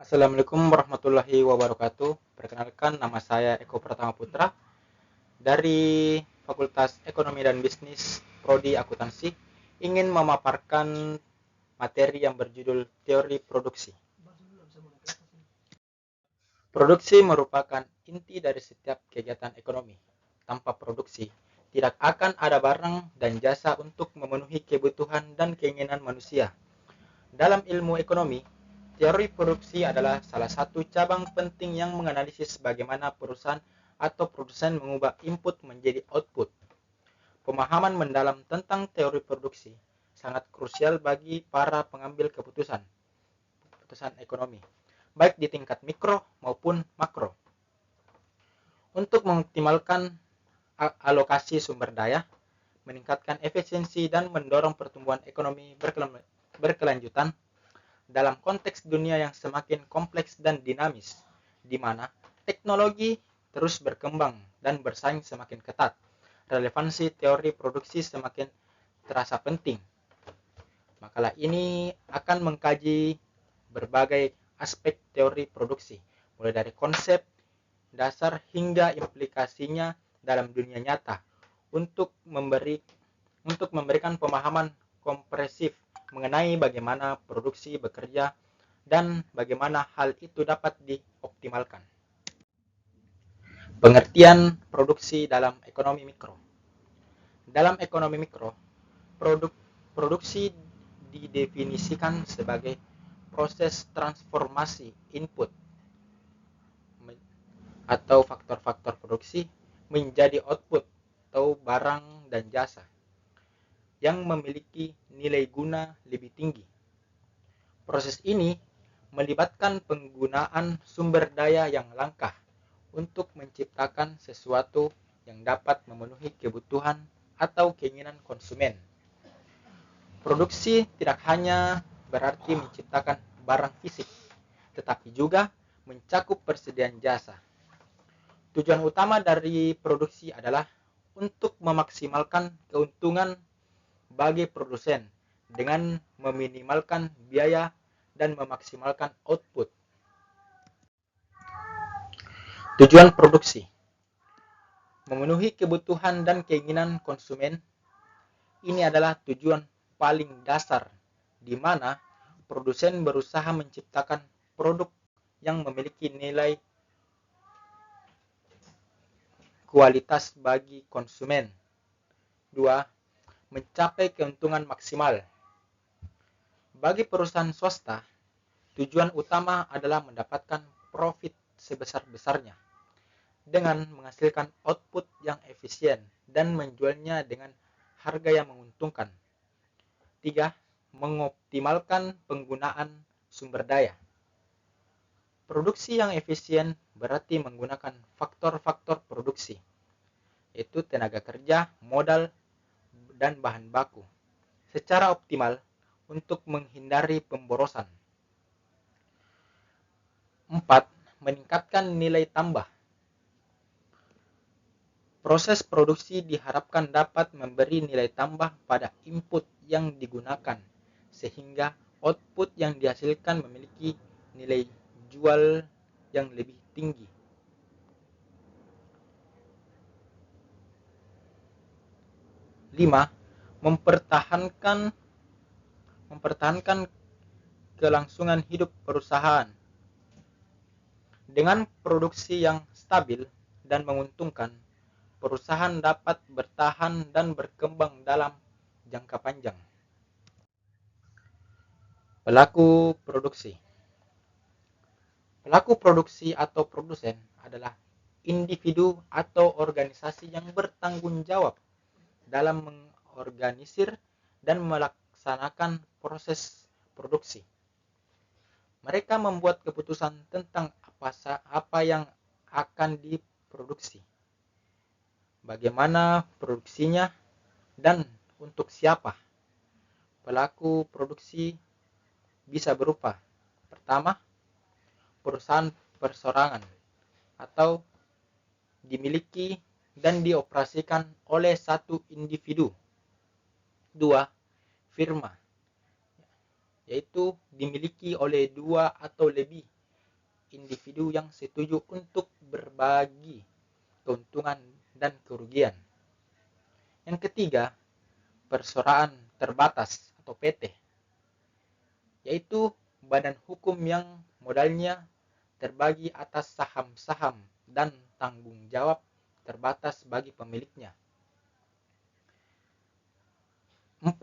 Assalamualaikum warahmatullahi wabarakatuh. Perkenalkan, nama saya Eko Pratama Putra dari Fakultas Ekonomi dan Bisnis Prodi Akuntansi, ingin memaparkan materi yang berjudul Teori Produksi. Produksi merupakan inti dari setiap kegiatan ekonomi. Tanpa produksi, tidak akan ada barang dan jasa untuk memenuhi kebutuhan dan keinginan manusia. Dalam ilmu ekonomi, teori produksi adalah salah satu cabang penting yang menganalisis bagaimana perusahaan atau produsen mengubah input menjadi output. Pemahaman mendalam tentang teori produksi sangat krusial bagi para pengambil keputusan ekonomi, baik di tingkat mikro maupun makro. Untuk mengoptimalkan alokasi sumber daya, meningkatkan efisiensi dan mendorong pertumbuhan ekonomi berkelanjutan dalam konteks dunia yang semakin kompleks dan dinamis, di mana teknologi terus berkembang dan bersaing semakin ketat, relevansi teori produksi semakin terasa penting. Makalah ini akan mengkaji berbagai aspek teori produksi, mulai dari konsep dasar hingga implikasinya dalam dunia nyata, untuk memberikan pemahaman komprehensif mengenai bagaimana produksi bekerja dan bagaimana hal itu dapat dioptimalkan. Pengertian produksi dalam ekonomi mikro. Dalam ekonomi mikro, produksi didefinisikan sebagai proses transformasi input atau faktor-faktor produksi menjadi output atau barang dan jasa yang memiliki nilai guna lebih tinggi. Proses ini melibatkan penggunaan sumber daya yang langka untuk menciptakan sesuatu yang dapat memenuhi kebutuhan atau keinginan konsumen. Produksi tidak hanya berarti menciptakan barang fisik, tetapi juga mencakup persediaan jasa. Tujuan utama dari produksi adalah untuk memaksimalkan keuntungan bagi produsen dengan meminimalkan biaya dan memaksimalkan output. Tujuan produksi: memenuhi kebutuhan dan keinginan konsumen. Ini adalah tujuan paling dasar, di mana produsen berusaha menciptakan produk yang memiliki nilai kualitas bagi konsumen. 2. Mencapai keuntungan maksimal. Bagi perusahaan swasta, tujuan utama adalah mendapatkan profit sebesar-besarnya dengan menghasilkan output yang efisien dan menjualnya dengan harga yang menguntungkan. 3. Mengoptimalkan penggunaan sumber daya. Produksi yang efisien berarti menggunakan faktor-faktor produksi, yaitu tenaga kerja, modal, dan bahan baku, secara optimal untuk menghindari pemborosan. 4. Meningkatkan nilai tambah. Proses produksi diharapkan dapat memberi nilai tambah pada input yang digunakan, sehingga output yang dihasilkan memiliki nilai jual yang lebih tinggi. 5. Mempertahankan kelangsungan hidup perusahaan. Dengan produksi yang stabil dan menguntungkan, perusahaan dapat bertahan dan berkembang dalam jangka panjang. Pelaku produksi. Pelaku produksi atau produsen adalah individu atau organisasi yang bertanggung jawab dalam mengorganisir dan melaksanakan proses produksi. Mereka membuat keputusan tentang apa yang akan diproduksi, bagaimana produksinya, dan untuk siapa. Pelaku produksi bisa berupa: pertama, perusahaan perseorangan atau dimiliki dan dioperasikan oleh satu individu. 2. Firma, yaitu dimiliki oleh 2 atau lebih individu yang setuju untuk berbagi keuntungan dan kerugian. Yang ketiga, perseraan terbatas atau PT, yaitu badan hukum yang modalnya terbagi atas saham-saham dan tanggung jawab terbatas bagi pemiliknya. 4.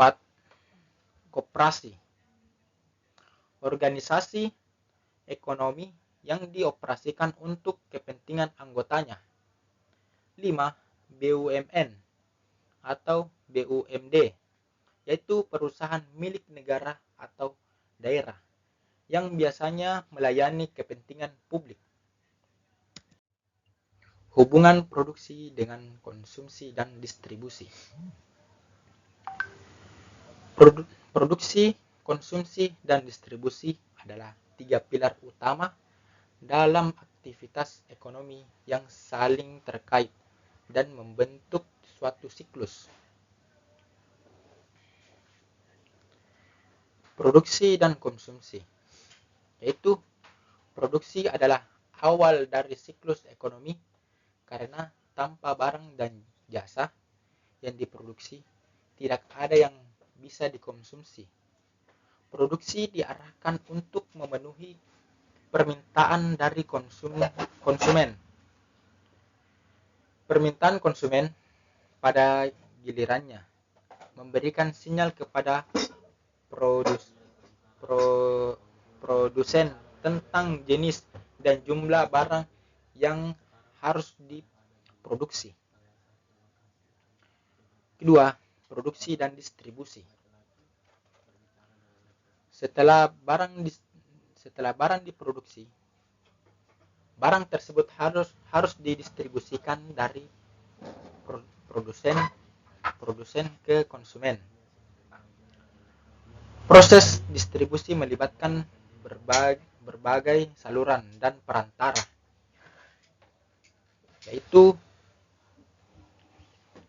Koperasi, organisasi ekonomi yang dioperasikan untuk kepentingan anggotanya. 5. BUMN atau BUMD, yaitu perusahaan milik negara atau daerah yang biasanya melayani kepentingan publik. Hubungan produksi dengan konsumsi dan distribusi. Produksi, konsumsi, dan distribusi adalah 3 pilar utama dalam aktivitas ekonomi yang saling terkait dan membentuk suatu siklus. Produksi dan konsumsi, yaitu produksi adalah awal dari siklus ekonomi karena tanpa barang dan jasa yang diproduksi tidak ada yang bisa dikonsumsi. Produksi diarahkan untuk memenuhi permintaan dari konsumen. Permintaan konsumen pada gilirannya memberikan sinyal kepada produsen tentang jenis dan jumlah barang yang harus diproduksi. Kedua, produksi dan distribusi. Setelah barang diproduksi, barang tersebut harus didistribusikan dari produsen ke konsumen. Proses distribusi melibatkan berbagai saluran dan perantara, yaitu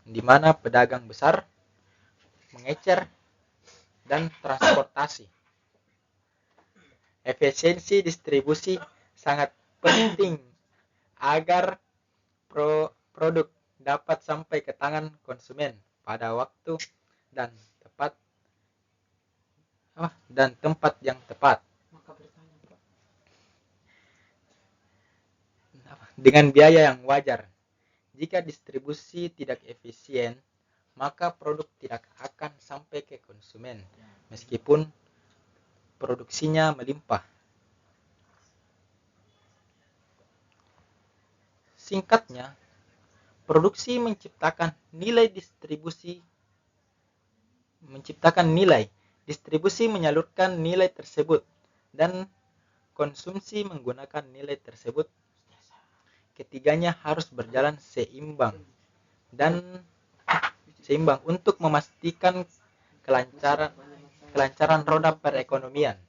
di mana pedagang besar, mengecer, dan transportasi. Efisiensi distribusi sangat penting agar produk dapat sampai ke tangan konsumen pada waktu dan tempat yang tepat. Dengan biaya yang wajar. Jika distribusi tidak efisien, maka produk tidak akan sampai ke konsumen meskipun produksinya melimpah. Singkatnya, produksi menciptakan nilai, distribusi menyalurkan nilai tersebut, dan konsumsi menggunakan nilai tersebut. Ketiganya harus berjalan seimbang untuk memastikan kelancaran roda perekonomian.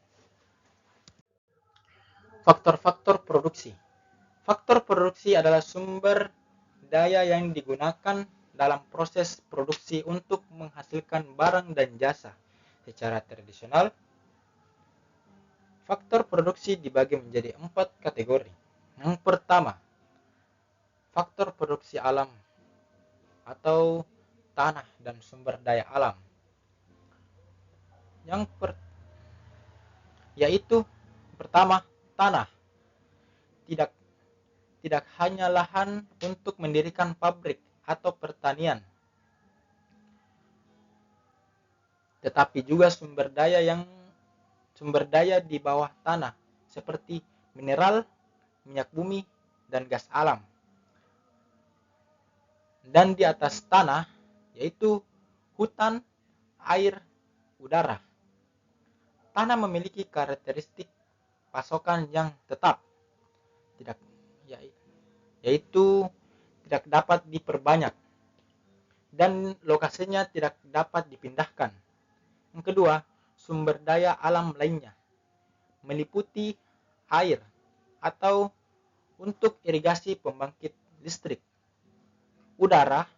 Faktor-faktor produksi. Faktor produksi adalah sumber daya yang digunakan dalam proses produksi untuk menghasilkan barang dan jasa. Secara tradisional, faktor produksi dibagi menjadi 4 kategori. Yang pertama, faktor produksi alam atau tanah dan sumber daya alam. Yaitu pertama, tanah. Tidak hanya lahan untuk mendirikan pabrik atau pertanian, tetapi juga sumber daya di bawah tanah seperti mineral, minyak bumi, dan gas alam. Dan di atas tanah, yaitu hutan, air, udara. Tanah memiliki karakteristik pasokan yang tetap, yaitu tidak dapat diperbanyak, dan lokasinya tidak dapat dipindahkan. Yang kedua, sumber daya alam lainnya meliputi air atau untuk irigasi pembangkit listrik, udara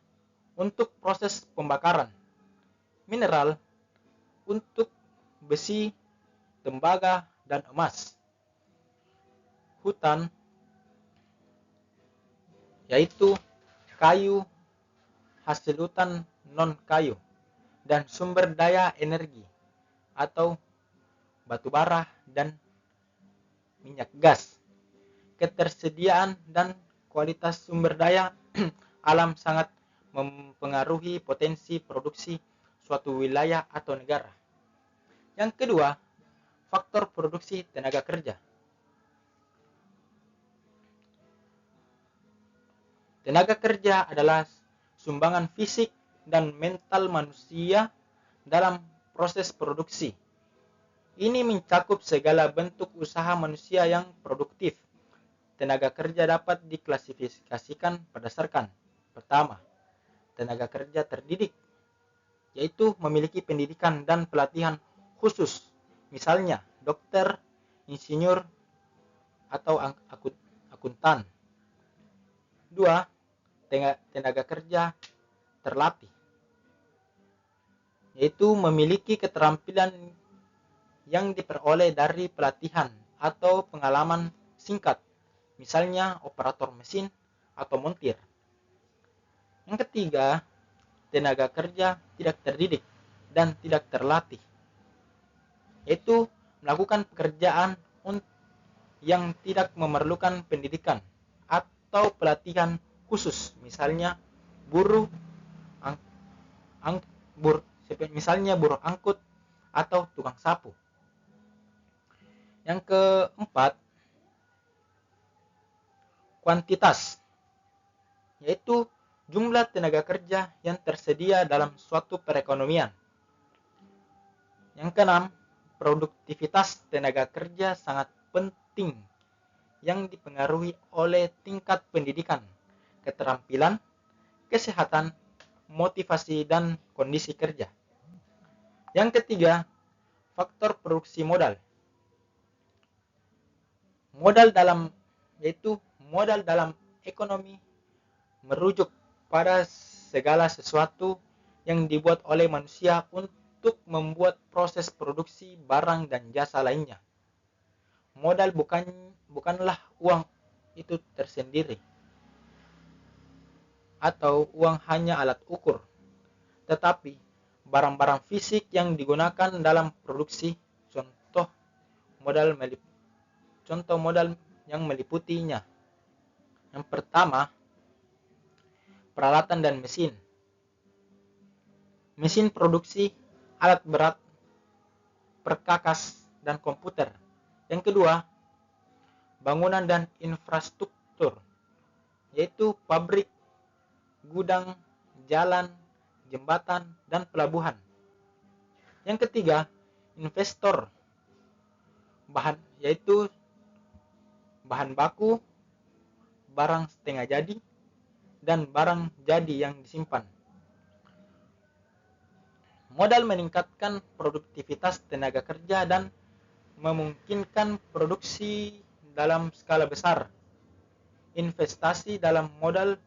untuk proses pembakaran, mineral untuk besi, tembaga, dan emas, hutan, yaitu kayu, hasil hutan non-kayu, dan sumber daya energi atau batu bara dan minyak gas. Ketersediaan dan kualitas sumber daya alam sangat mempengaruhi potensi produksi suatu wilayah atau negara. Yang kedua, faktor produksi tenaga kerja. Tenaga kerja adalah sumbangan fisik dan mental manusia dalam proses produksi. Ini mencakup segala bentuk usaha manusia yang produktif. Tenaga kerja dapat diklasifikasikan berdasarkan: pertama, tenaga kerja terdidik, yaitu memiliki pendidikan dan pelatihan khusus, misalnya dokter, insinyur, atau akuntan. Dua, tenaga kerja terlatih, yaitu memiliki keterampilan yang diperoleh dari pelatihan atau pengalaman singkat, misalnya operator mesin atau montir. Yang ketiga, tenaga kerja tidak terdidik dan tidak terlatih, yaitu melakukan pekerjaan yang tidak memerlukan pendidikan atau pelatihan khusus, misalnya buruh angkut atau tukang sapu. Yang keempat, kuantitas, yaitu jumlah tenaga kerja yang tersedia dalam suatu perekonomian. Yang keenam, produktivitas tenaga kerja sangat penting yang dipengaruhi oleh tingkat pendidikan, keterampilan, kesehatan, motivasi, dan kondisi kerja. Yang ketiga, faktor produksi modal. Modal dalam ekonomi merujuk pada segala sesuatu yang dibuat oleh manusia untuk membuat proses produksi barang dan jasa lainnya. Modal bukanlah uang itu tersendiri, atau uang hanya alat ukur, tetapi barang-barang fisik yang digunakan dalam produksi. Contoh modal yang meliputinya: yang pertama, peralatan dan mesin. Mesin produksi, alat berat, perkakas, dan komputer. Yang kedua, bangunan dan infrastruktur, yaitu pabrik, gudang, jalan, jembatan, dan pelabuhan. Yang ketiga, investor, yaitu bahan baku, barang setengah jadi, dan barang jadi yang disimpan. Modal meningkatkan produktivitas tenaga kerja dan memungkinkan produksi dalam skala besar. Investasi dalam modal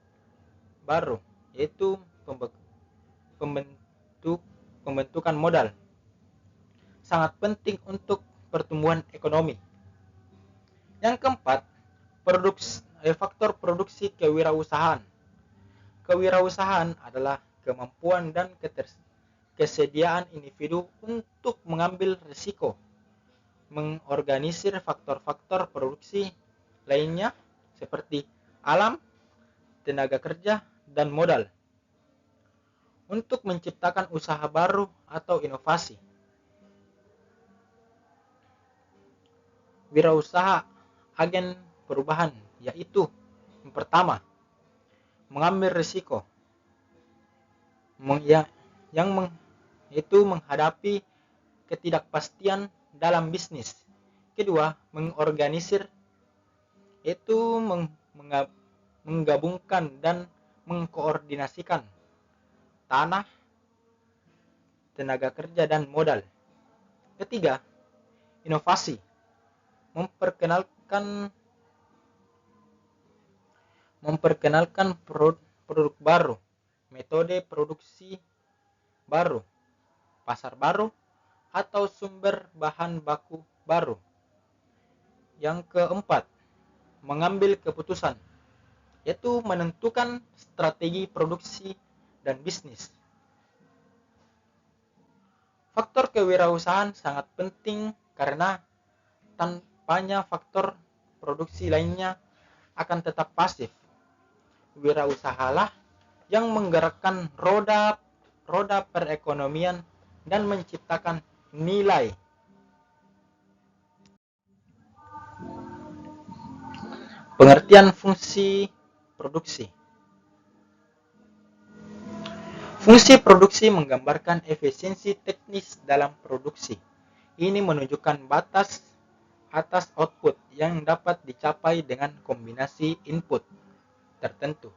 baru, yaitu pembentukan modal, sangat penting untuk pertumbuhan ekonomi. Yang keempat, faktor produksi kewirausahaan. Kewirausahaan adalah kemampuan dan kesediaan individu untuk mengambil risiko, mengorganisir faktor-faktor produksi lainnya seperti alam, tenaga kerja, dan modal untuk menciptakan usaha baru atau inovasi. Wirausaha agen perubahan, yaitu yang pertama, mengambil risiko, yaitu menghadapi ketidakpastian dalam bisnis. Kedua, mengorganisir, yaitu menggabungkan dan mengkoordinasikan tanah, tenaga kerja, dan modal. Ketiga, inovasi, memperkenalkan produk baru, metode produksi baru, pasar baru, atau sumber bahan baku baru. Yang keempat, mengambil keputusan, yaitu menentukan strategi produksi dan bisnis. Faktor kewirausahaan sangat penting karena tanpanya faktor produksi lainnya akan tetap pasif. Wirausahalah yang menggerakkan roda perekonomian dan menciptakan nilai. Pengertian fungsi produksi. Fungsi produksi menggambarkan efisiensi teknis dalam produksi. Ini menunjukkan batas atas output yang dapat dicapai dengan kombinasi input tertentu.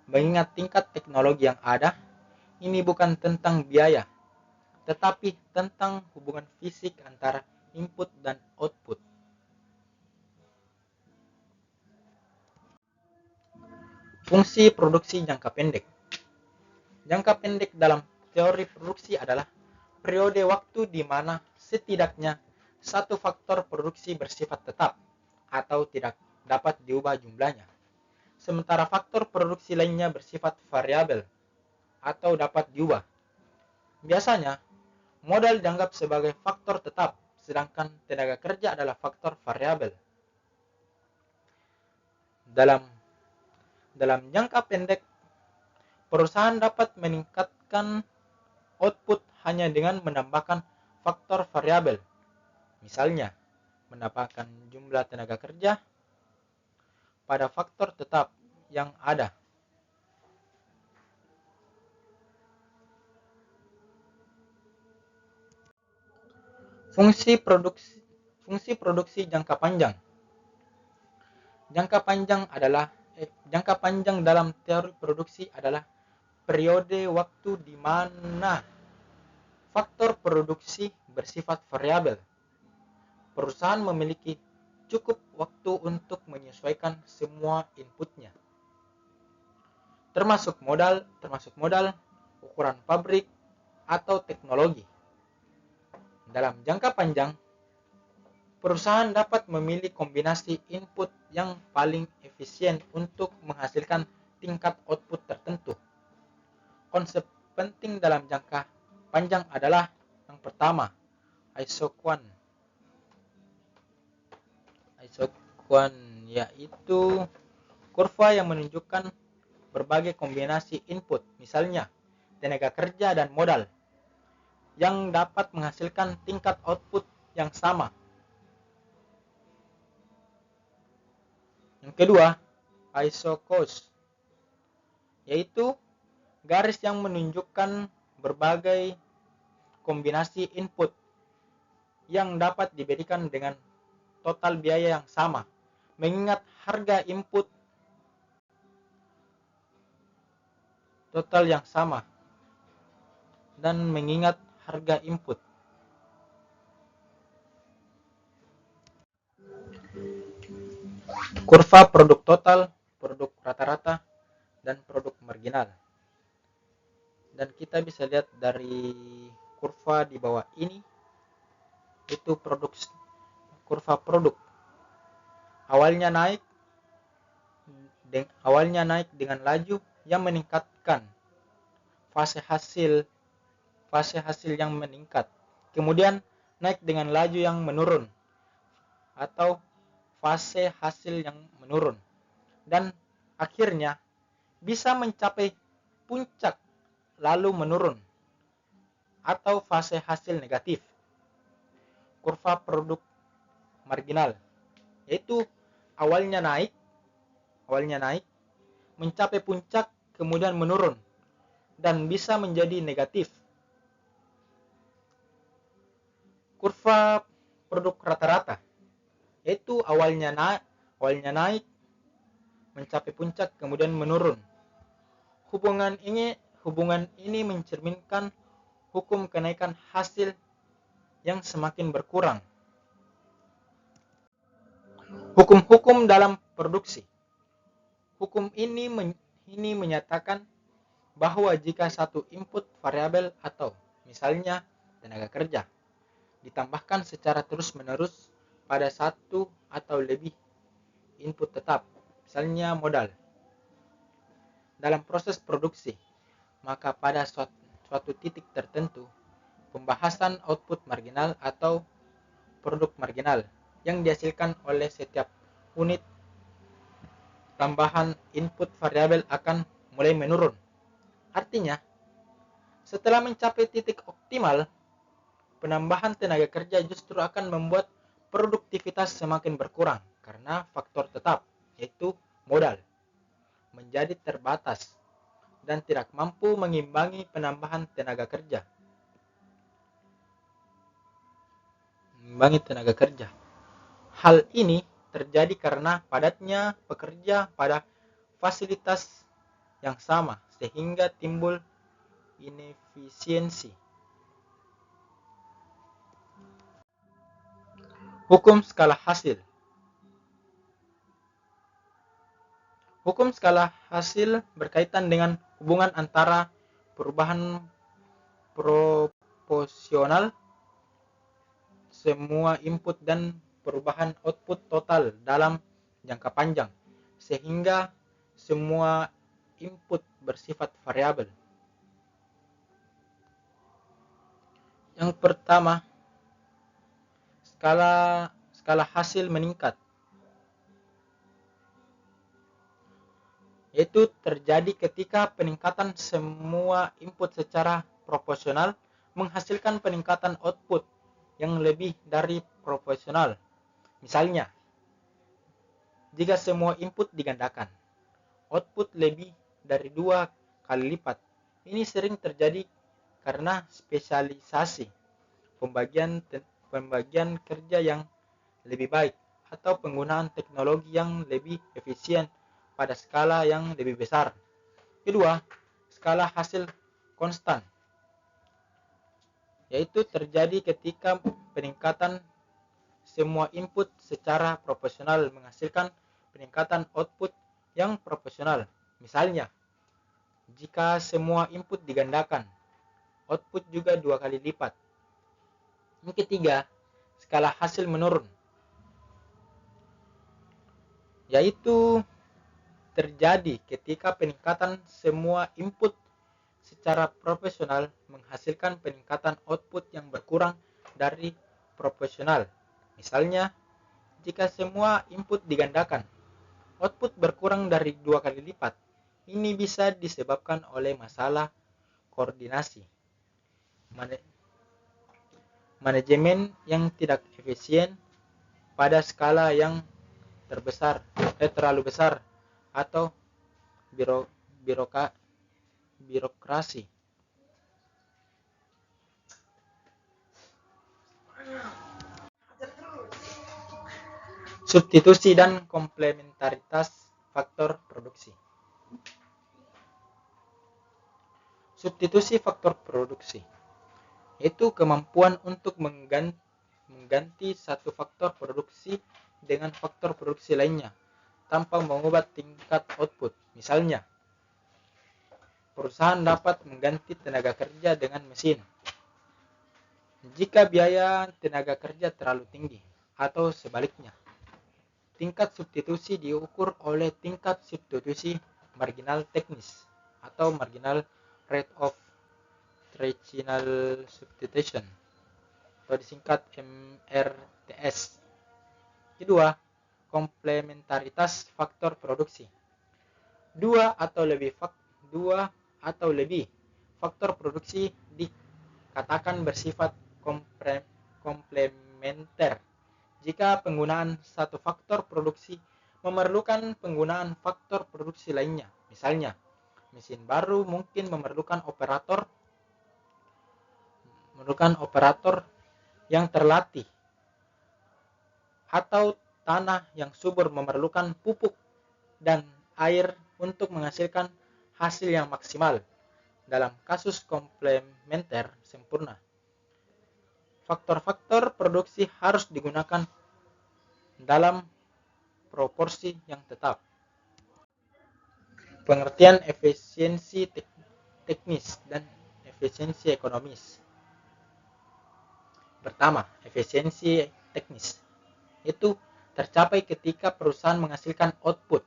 Mengingat tingkat teknologi yang ada, ini bukan tentang biaya, tetapi tentang hubungan fisik antara input dan output. Fungsi produksi jangka pendek. Jangka pendek dalam teori produksi adalah periode waktu di mana setidaknya satu faktor produksi bersifat tetap atau tidak dapat diubah jumlahnya. Sementara faktor produksi lainnya bersifat variabel atau dapat diubah. Biasanya, modal dianggap sebagai faktor tetap, sedangkan tenaga kerja adalah faktor variabel. Dalam jangka pendek, perusahaan dapat meningkatkan output hanya dengan menambahkan faktor variabel. Misalnya, menambahkan jumlah tenaga kerja pada faktor tetap yang ada. Fungsi produksi jangka panjang. Jangka panjang dalam teori produksi adalah periode waktu di mana faktor produksi bersifat variabel. Perusahaan memiliki cukup waktu untuk menyesuaikan semua inputnya, termasuk modal, ukuran pabrik, atau teknologi. Dalam jangka panjang, perusahaan dapat memilih kombinasi input yang paling efisien untuk menghasilkan tingkat output tertentu. Konsep penting dalam jangka panjang adalah yang pertama, isoquant, yaitu kurva yang menunjukkan berbagai kombinasi input, misalnya tenaga kerja dan modal, yang dapat menghasilkan tingkat output yang sama. Yang kedua, isocost, yaitu garis yang menunjukkan berbagai kombinasi input yang dapat diberikan dengan total biaya yang sama, mengingat harga input total yang sama dan mengingat harga input. Kurva produk total, produk rata-rata, dan produk marginal. Dan kita bisa lihat dari kurva di bawah ini, itu kurva produk. Awalnya naik dengan laju yang meningkatkan fase hasil yang meningkat. Kemudian naik dengan laju yang menurun atau fase hasil yang menurun. Dan akhirnya bisa mencapai puncak lalu menurun atau fase hasil negatif. Kurva produk marginal, yaitu awalnya naik, mencapai puncak, kemudian menurun, dan bisa menjadi negatif. Kurva produk rata-rata, yaitu awalnya naik, mencapai puncak, kemudian menurun. Hubungan ini mencerminkan hukum kenaikan hasil yang semakin berkurang. Hukum-hukum dalam produksi. Hukum ini menyatakan bahwa jika satu input variabel atau misalnya tenaga kerja ditambahkan secara terus-menerus pada satu atau lebih input tetap, misalnya modal, dalam proses produksi. Maka pada suatu titik tertentu, pembahasan output marginal atau produk marginal yang dihasilkan oleh setiap unit tambahan input variabel akan mulai menurun. Artinya, setelah mencapai titik optimal, penambahan tenaga kerja justru akan membuat produktivitas semakin berkurang karena faktor tetap, yaitu modal, menjadi terbatas dan tidak mampu mengimbangi penambahan tenaga kerja. Hal ini terjadi karena padatnya pekerja pada fasilitas yang sama sehingga timbul inefisiensi. Hukum skala hasil. Hukum skala hasil berkaitan dengan hubungan antara perubahan proporsional semua input dan perubahan output total dalam jangka panjang, sehingga semua input bersifat variabel. Yang pertama, skala hasil meningkat, yaitu terjadi ketika peningkatan semua input secara proporsional menghasilkan peningkatan output yang lebih dari proporsional. Misalnya, jika semua input digandakan, output lebih dari 2 kali lipat. Ini sering terjadi karena spesialisasi, pembagian kerja yang lebih baik, atau penggunaan teknologi yang lebih efisien pada skala yang lebih besar. Kedua, skala hasil konstan, yaitu terjadi ketika peningkatan semua input secara proporsional menghasilkan peningkatan output yang proporsional. Misalnya, jika semua input digandakan, output juga 2 kali lipat. Yang ketiga, skala hasil menurun, yaitu terjadi ketika peningkatan semua input secara proporsional menghasilkan peningkatan output yang berkurang dari proporsional. Misalnya, jika semua input digandakan, output berkurang dari 2 kali lipat. Ini bisa disebabkan oleh masalah koordinasi, manajemen yang tidak efisien pada skala yang terlalu besar, atau birokrasi. Substitusi dan komplementaritas faktor produksi. Substitusi faktor produksi yaitu kemampuan untuk mengganti satu faktor produksi dengan faktor produksi lainnya tanpa mengubah tingkat output. Misalnya, perusahaan dapat mengganti tenaga kerja dengan mesin jika biaya tenaga kerja terlalu tinggi, atau sebaliknya. Tingkat substitusi diukur oleh tingkat substitusi marginal teknis atau marginal rate of fractional substitution atau disingkat MRTS. Kedua, komplementaritas faktor produksi. Dua atau lebih faktor produksi dikatakan bersifat komplementer jika penggunaan satu faktor produksi memerlukan penggunaan faktor produksi lainnya. Misalnya, mesin baru mungkin memerlukan operator yang terlatih, atau tanah yang subur memerlukan pupuk dan air untuk menghasilkan hasil yang maksimal. Dalam kasus komplementer sempurna, faktor-faktor produksi harus digunakan dalam proporsi yang tetap. Pengertian efisiensi teknis dan efisiensi ekonomis. Pertama, efisiensi teknis itu tercapai ketika perusahaan menghasilkan output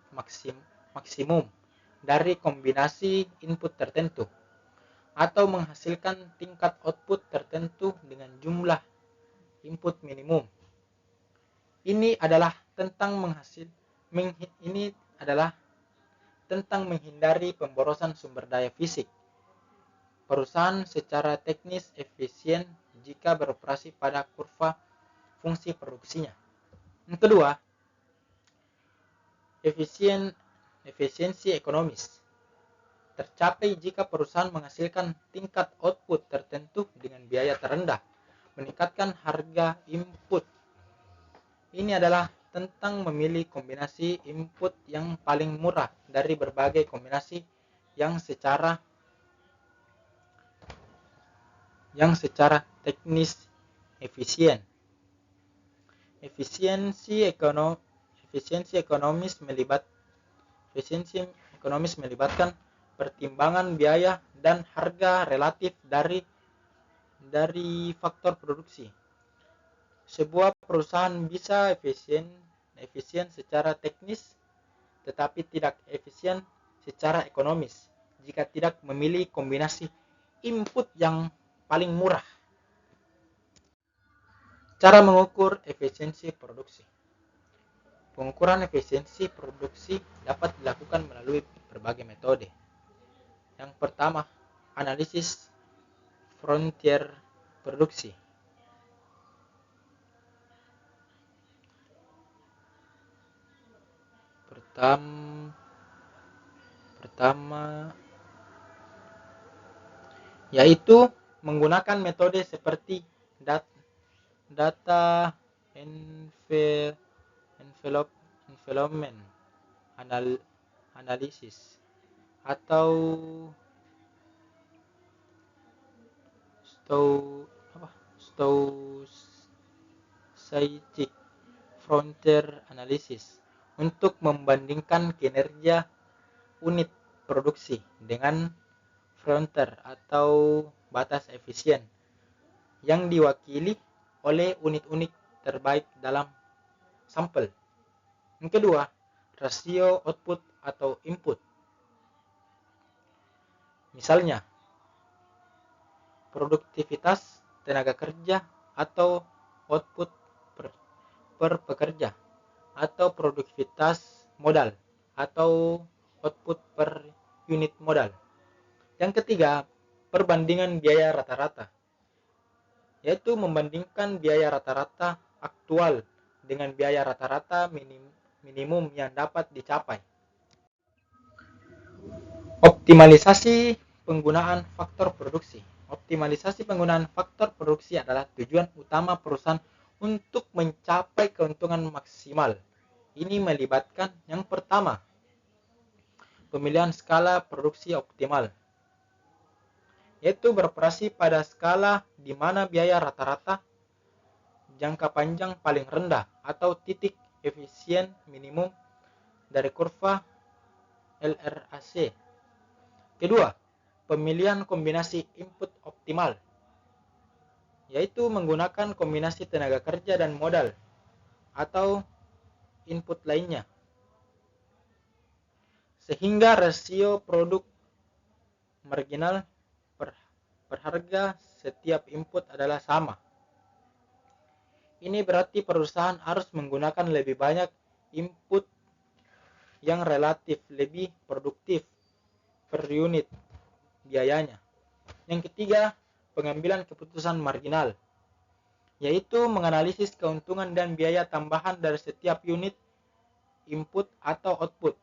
maksimum dari kombinasi input tertentu atau menghasilkan tingkat output tertentu dengan jumlah input minimum. Ini adalah tentang menghindari pemborosan sumber daya fisik. Perusahaan secara teknis efisien jika beroperasi pada kurva fungsi produksinya. Yang kedua, efisiensi ekonomis tercapai jika perusahaan menghasilkan tingkat output tertentu dengan biaya terendah, meningkatkan harga input. Ini adalah tentang memilih kombinasi input yang paling murah dari berbagai kombinasi yang secara teknis efisien. Efisiensi ekonomis melibatkan pertimbangan biaya dan harga relatif dari faktor produksi. Sebuah perusahaan bisa efisien secara teknis, tetapi tidak efisien secara ekonomis jika tidak memilih kombinasi input yang paling murah. Cara mengukur efisiensi produksi. Pengukuran efisiensi produksi dapat dilakukan melalui berbagai metode. Yang pertama, analisis frontier produksi. Pertama yaitu menggunakan metode seperti data envelopment analysis atau stochastic frontier analysis untuk membandingkan kinerja unit produksi dengan frontier atau batas efisien yang diwakili oleh unit-unit terbaik dalam sampel. Yang kedua, rasio output atau input. Misalnya, produktivitas tenaga kerja atau output per pekerja, atau produktivitas modal atau output per unit modal. Yang ketiga, perbandingan biaya rata-rata, yaitu membandingkan biaya rata-rata aktual dengan biaya rata-rata minimum yang dapat dicapai. Optimalisasi penggunaan faktor produksi. Optimalisasi penggunaan faktor produksi adalah tujuan utama perusahaan untuk mencapai keuntungan maksimal. Ini melibatkan yang pertama, pemilihan skala produksi optimal, yaitu beroperasi pada skala di mana biaya rata-rata jangka panjang paling rendah atau titik efisien minimum dari kurva LRAC. Kedua, pemilihan kombinasi input optimal, yaitu menggunakan kombinasi tenaga kerja dan modal atau input lainnya, sehingga rasio produk marginal per harga setiap input adalah sama. Ini berarti perusahaan harus menggunakan lebih banyak input yang relatif lebih produktif per unit biayanya. Yang ketiga, pengambilan keputusan marginal, yaitu menganalisis keuntungan dan biaya tambahan dari setiap unit input atau output.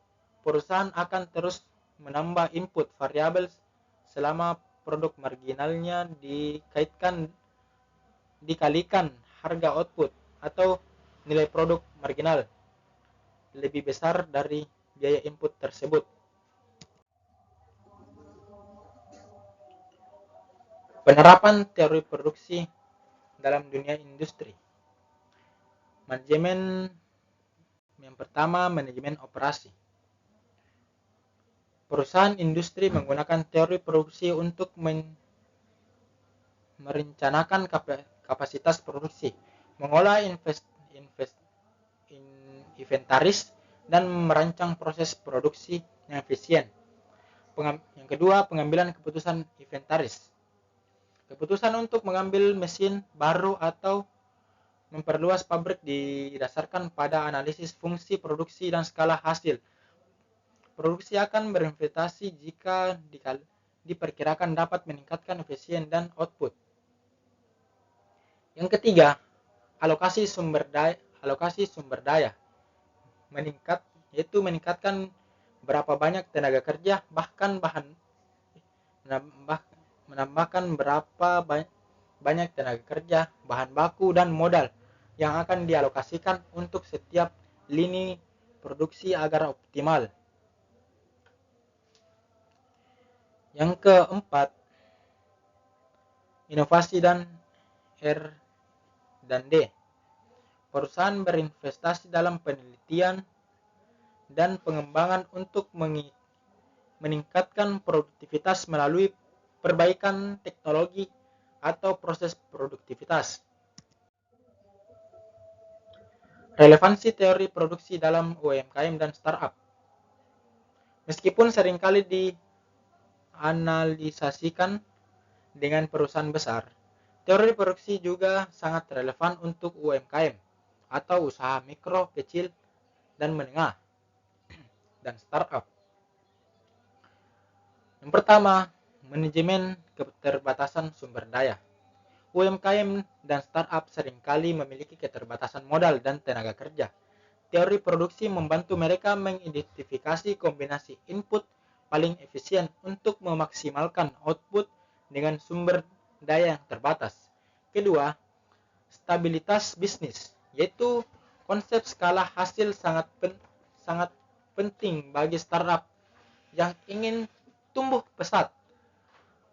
Perusahaan akan terus menambah input variabel selama produk marginalnya dikalikan harga output atau nilai produk marginal lebih besar dari biaya input tersebut. Penerapan teori produksi dalam dunia industri. Manajemen yang pertama, manajemen operasi. Perusahaan industri menggunakan teori produksi untuk merencanakan kapasitas produksi, mengolah inventaris dan merancang proses produksi yang efisien. Yang kedua, pengambilan keputusan inventaris. Keputusan untuk mengambil mesin baru atau memperluas pabrik didasarkan pada analisis fungsi produksi dan skala hasil. Produksi akan berinvestasi jika diperkirakan dapat meningkatkan efisien dan output. Yang ketiga, alokasi sumber daya meningkatkan berapa banyak tenaga kerja, menambahkan berapa banyak tenaga kerja, bahan baku dan modal yang akan dialokasikan untuk setiap lini produksi agar optimal. Yang keempat, inovasi dan R&D. Perusahaan berinvestasi dalam penelitian dan pengembangan untuk meningkatkan produktivitas melalui perbaikan teknologi atau proses produktivitas. Relevansi teori produksi dalam UMKM dan startup. Meskipun seringkali dianalisasikan dengan perusahaan besar, teori produksi juga sangat relevan untuk UMKM atau usaha mikro, kecil, dan menengah, dan startup. Yang pertama, manajemen keterbatasan sumber daya. UMKM dan startup seringkali memiliki keterbatasan modal dan tenaga kerja. Teori produksi membantu mereka mengidentifikasi kombinasi input paling efisien untuk memaksimalkan output dengan sumber daya yang terbatas. Kedua, stabilitas bisnis, yaitu konsep skala hasil sangat penting bagi startup yang ingin tumbuh pesat.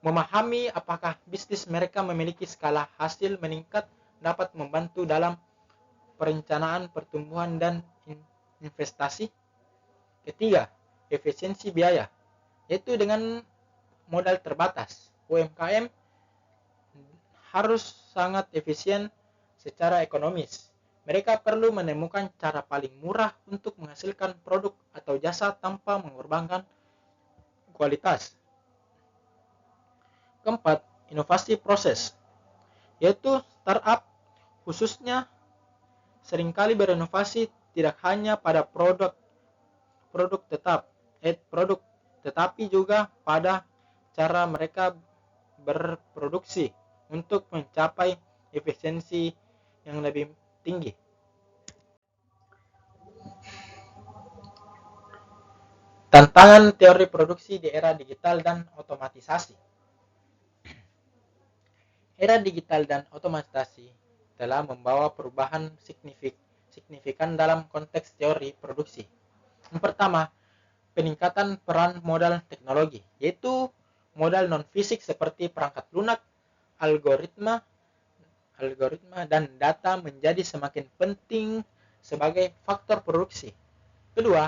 Memahami apakah bisnis mereka memiliki skala hasil meningkat dapat membantu dalam perencanaan pertumbuhan dan investasi. Ketiga, efisiensi biaya, yaitu dengan modal terbatas, UMKM harus sangat efisien secara ekonomis. Mereka perlu menemukan cara paling murah untuk menghasilkan produk atau jasa tanpa mengorbankan kualitas. Keempat, inovasi proses, yaitu startup khususnya seringkali berinovasi tidak hanya pada produk tetapi juga pada cara mereka berproduksi untuk mencapai efisiensi yang lebih tinggi. Tantangan teori produksi di era digital dan otomatisasi. Era digital dan otomatisasi telah membawa perubahan signifikan dalam konteks teori produksi. Yang pertama, peningkatan peran modal teknologi, yaitu modal non-fisik seperti perangkat lunak, algoritma, dan data menjadi semakin penting sebagai faktor produksi. Kedua,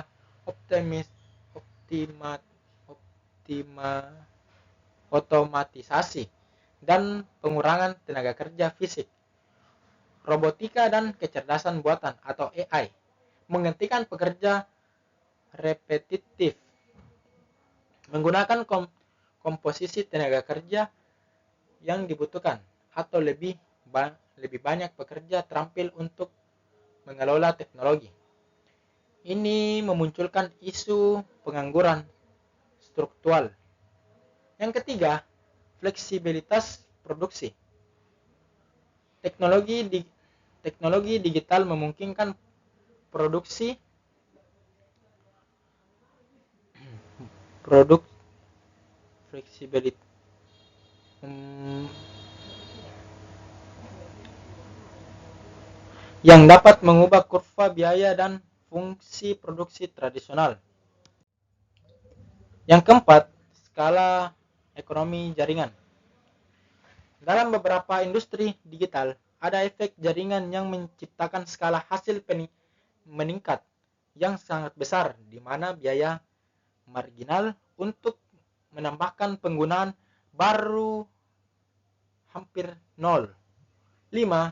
otomatisasi dan pengurangan tenaga kerja fisik. Robotika dan kecerdasan buatan atau AI menggantikan pekerja repetitif, menggunakan komposisi tenaga kerja yang dibutuhkan atau lebih banyak pekerja terampil untuk mengelola teknologi. Ini memunculkan isu pengangguran struktural. Yang ketiga, fleksibilitas produksi. Teknologi digital memungkinkan produk fleksibilitas yang dapat mengubah kurva biaya dan fungsi produksi tradisional. Yang keempat, skala ekonomi jaringan. Dalam beberapa industri digital, ada efek jaringan yang menciptakan skala hasil meningkat yang sangat besar, di mana biaya marginal untuk menambahkan penggunaan baru hampir nol. 5.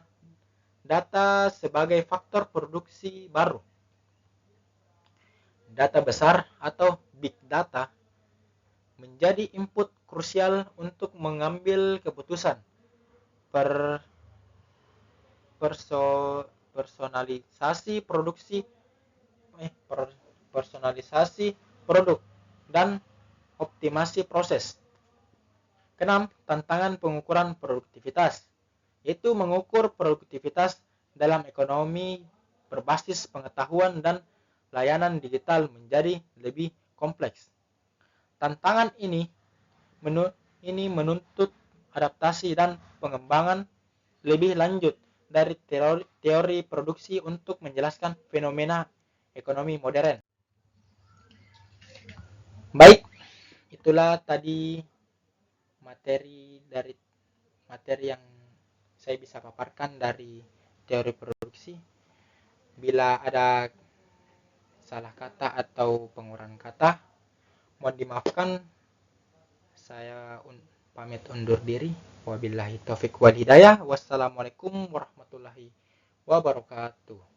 Data sebagai faktor produksi baru. Data besar atau big data menjadi input krusial untuk mengambil keputusan personalisasi personalisasi produk dan optimasi proses. Keenam, tantangan pengukuran produktivitas, yaitu mengukur produktivitas dalam ekonomi berbasis pengetahuan dan layanan digital menjadi lebih kompleks. Tantangan ini menuntut adaptasi dan pengembangan lebih lanjut dari teori produksi untuk menjelaskan fenomena ekonomi modern. Baik, itulah tadi materi yang saya bisa paparkan dari teori produksi. Bila ada salah kata atau pengurangan kata, mohon dimaafkan. Saya pamit undur diri. Wabillahi taufik wal hidayah. Wassalamualaikum warahmatullahi wabarakatuh.